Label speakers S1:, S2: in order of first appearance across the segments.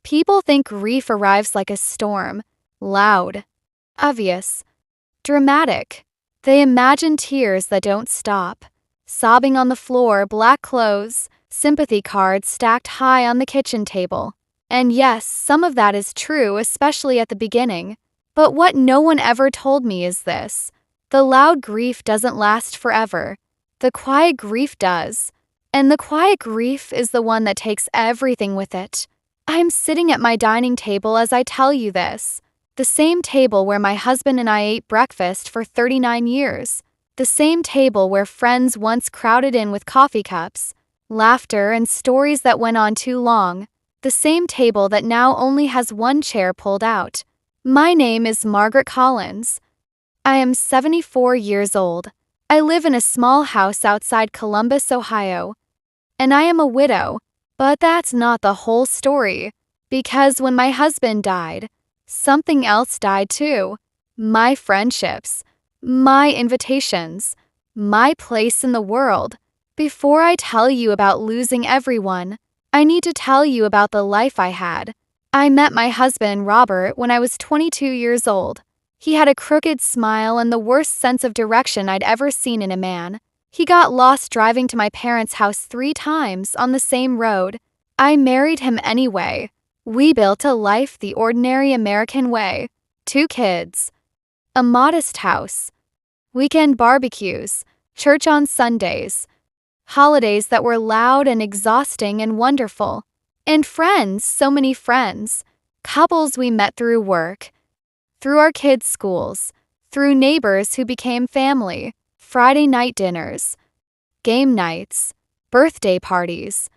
S1: People think grief arrives like a storm, loud, obvious, dramatic. They imagine tears that don't stop, sobbing on the floor, black clothes, sympathy cards stacked high on the kitchen table. And yes, some of that is true, especially at the beginning. But what no one ever told me is this: the loud grief doesn't last forever. The quiet grief does. And the quiet grief is the one that takes everything with it. I'm sitting at my dining table as I tell you this. The same table where my husband and I ate breakfast for 39 years. The same table where friends once crowded in with coffee cups, laughter, and stories that went on too long. The same table that now only has one chair pulled out. My name is Margaret Collins. I am 74 years old. I live in a small house outside Columbus, Ohio. And I am a widow. But that's not the whole story. Because when my husband died, something else died too. My friendships, my invitations, my place in the world. Before I tell you about losing everyone, I need to tell you about the life I had. I met my husband, Robert, when I was 22 years old. He had a crooked smile and the worst sense of direction I'd ever seen in a man. He got lost driving to my parents' house 3 times on the same road. I married him anyway. We built a life the ordinary American way. 2 kids. A modest house. Weekend barbecues. Church on Sundays. Holidays that were loud and exhausting and wonderful. And friends, so many friends. Couples we met through work. Through our kids' schools. Through neighbors who became family. Friday night dinners. Game nights. Birthday parties.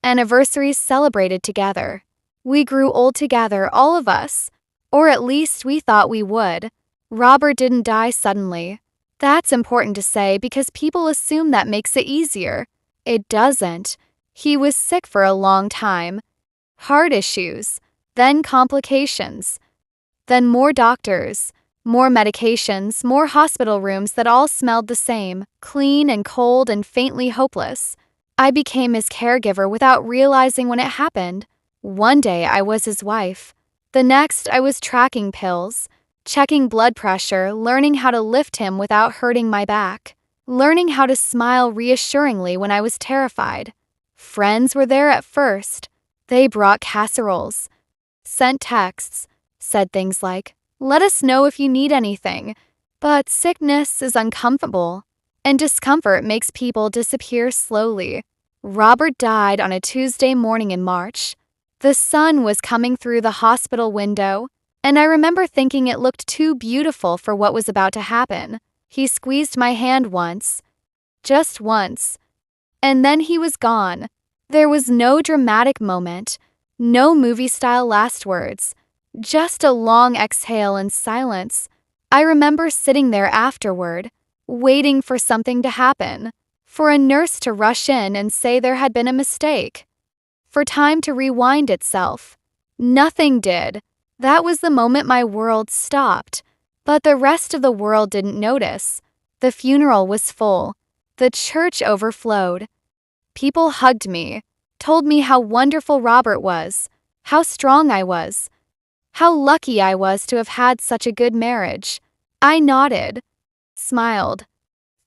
S1: Anniversaries celebrated together. We grew old together, all of us. Or at least we thought we would. Robert didn't die suddenly. That's important to say because people assume that makes it easier. It doesn't. He was sick for a long time. Heart issues, then complications, then more doctors, more medications, more hospital rooms that all smelled the same, clean and cold and faintly hopeless. I became his caregiver without realizing when it happened. One day I was his wife. The next I was tracking pills, checking blood pressure, learning how to lift him without hurting my back, learning how to smile reassuringly when I was terrified. Friends were there at first. They brought casseroles, sent texts, said things like, "Let us know if you need anything." But sickness is uncomfortable, and discomfort makes people disappear slowly. Robert died on a Tuesday morning in March. The sun was coming through the hospital window, and I remember thinking it looked too beautiful for what was about to happen. He squeezed my hand once, just once, and then he was gone. There was no dramatic moment, no movie-style last words, just a long exhale and silence. I remember sitting there afterward, waiting for something to happen, for a nurse to rush in and say there had been a mistake, for time to rewind itself. Nothing did. That was the moment my world stopped. But the rest of the world didn't notice. The funeral was full. The church overflowed. People hugged me, told me how wonderful Robert was, how strong I was, how lucky I was to have had such a good marriage. I nodded, smiled,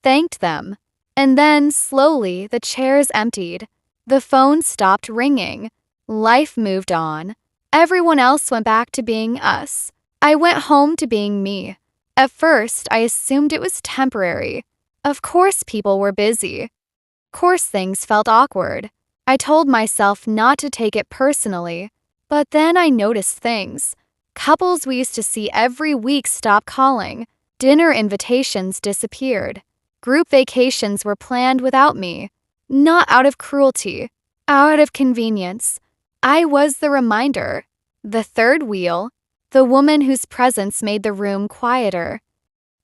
S1: thanked them, and then, slowly, the chairs emptied. The phone stopped ringing. Life moved on. Everyone else went back to being us. I went home to being me. At first, I assumed it was temporary. Of course people were busy. Of course things felt awkward. I told myself not to take it personally. But then I noticed things. Couples we used to see every week stopped calling. Dinner invitations disappeared. Group vacations were planned without me. Not out of cruelty, out of convenience. I was the reminder, the third wheel, the woman whose presence made the room quieter.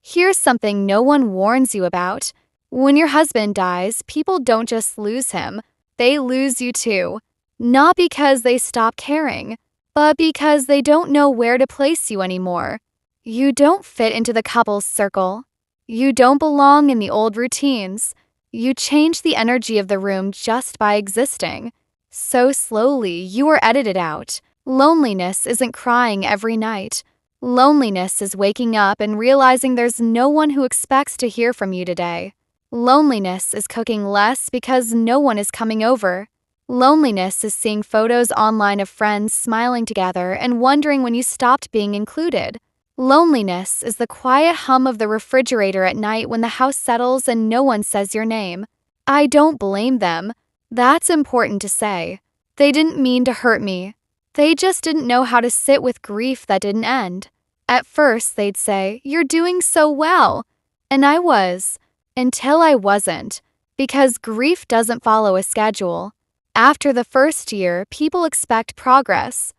S1: Here's something no one warns you about. When your husband dies, people don't just lose him, they lose you too. Not because they stop caring, but because they don't know where to place you anymore. You don't fit into the couple's circle. You don't belong in the old routines. You change the energy of the room just by existing. So slowly, you are edited out. Loneliness isn't crying every night. Loneliness is waking up and realizing there's no one who expects to hear from you today. Loneliness is cooking less because no one is coming over. Loneliness is seeing photos online of friends smiling together and wondering when you stopped being included. Loneliness is the quiet hum of the refrigerator at night when the house settles and no one says your name. I don't blame them. That's important to say. They didn't mean to hurt me. They just didn't know how to sit with grief that didn't end. At first, they'd say, "You're doing so well." And I was, until I wasn't, because grief doesn't follow a schedule. After the first year, people expect progress,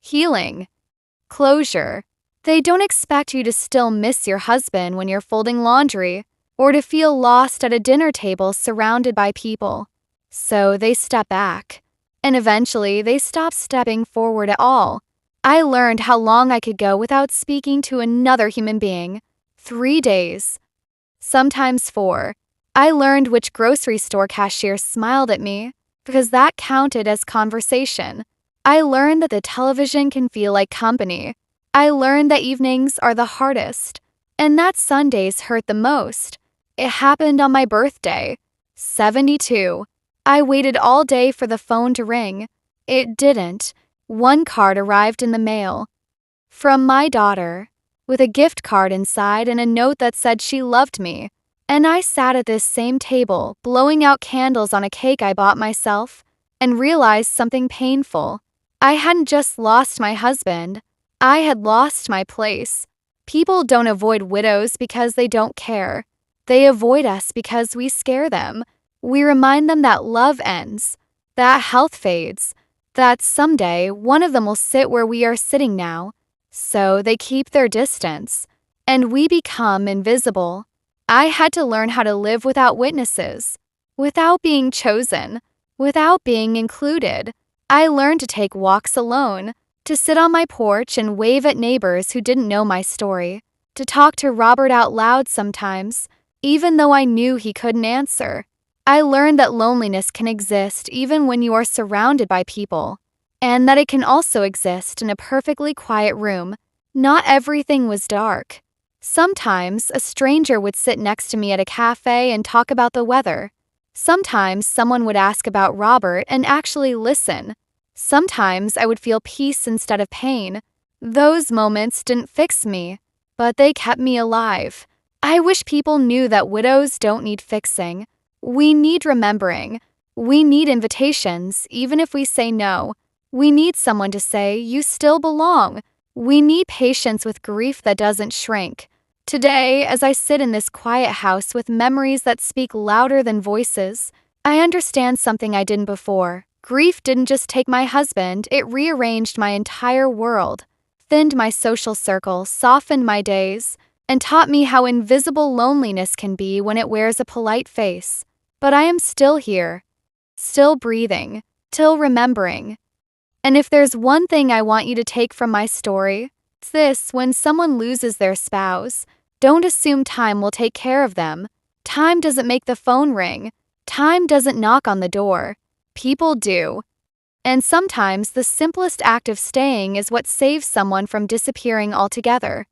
S1: healing, closure. They don't expect you to still miss your husband when you're folding laundry, or to feel lost at a dinner table surrounded by people. So they step back. And eventually, they stop stepping forward at all. I learned how long I could go without speaking to another human being. 3 days. Sometimes 4. I learned which grocery store cashier smiled at me, because that counted as conversation. I learned that the television can feel like company. I learned that evenings are the hardest, and that Sundays hurt the most. It happened on my birthday. 72. I waited all day for the phone to ring. It didn't. One card arrived in the mail. From my daughter, with a gift card inside and a note that said she loved me. And I sat at this same table, blowing out candles on a cake I bought myself, and realized something painful. I hadn't just lost my husband. I had lost my place. People don't avoid widows because they don't care. They avoid us because we scare them. We remind them that love ends, that health fades, that someday one of them will sit where we are sitting now. So they keep their distance, and we become invisible. I had to learn how to live without witnesses, without being chosen, without being included. I learned to take walks alone, to sit on my porch and wave at neighbors who didn't know my story, to talk to Robert out loud sometimes, even though I knew he couldn't answer. I learned that loneliness can exist even when you are surrounded by people, and that it can also exist in a perfectly quiet room. Not everything was dark. Sometimes a stranger would sit next to me at a cafe and talk about the weather. Sometimes someone would ask about Robert and actually listen. Sometimes I would feel peace instead of pain. Those moments didn't fix me, but they kept me alive. I wish people knew that widows don't need fixing. We need remembering. We need invitations, even if we say no. We need someone to say, "You still belong." We need patience with grief that doesn't shrink. Today, as I sit in this quiet house with memories that speak louder than voices, I understand something I didn't before. Grief didn't just take my husband, it rearranged my entire world, thinned my social circle, softened my days, and taught me how invisible loneliness can be when it wears a polite face. But I am still here, still breathing, still remembering. And if there's one thing I want you to take from my story, it's this: when someone loses their spouse, don't assume time will take care of them. Time doesn't make the phone ring. Time doesn't knock on the door. People do. And sometimes the simplest act of staying is what saves someone from disappearing altogether.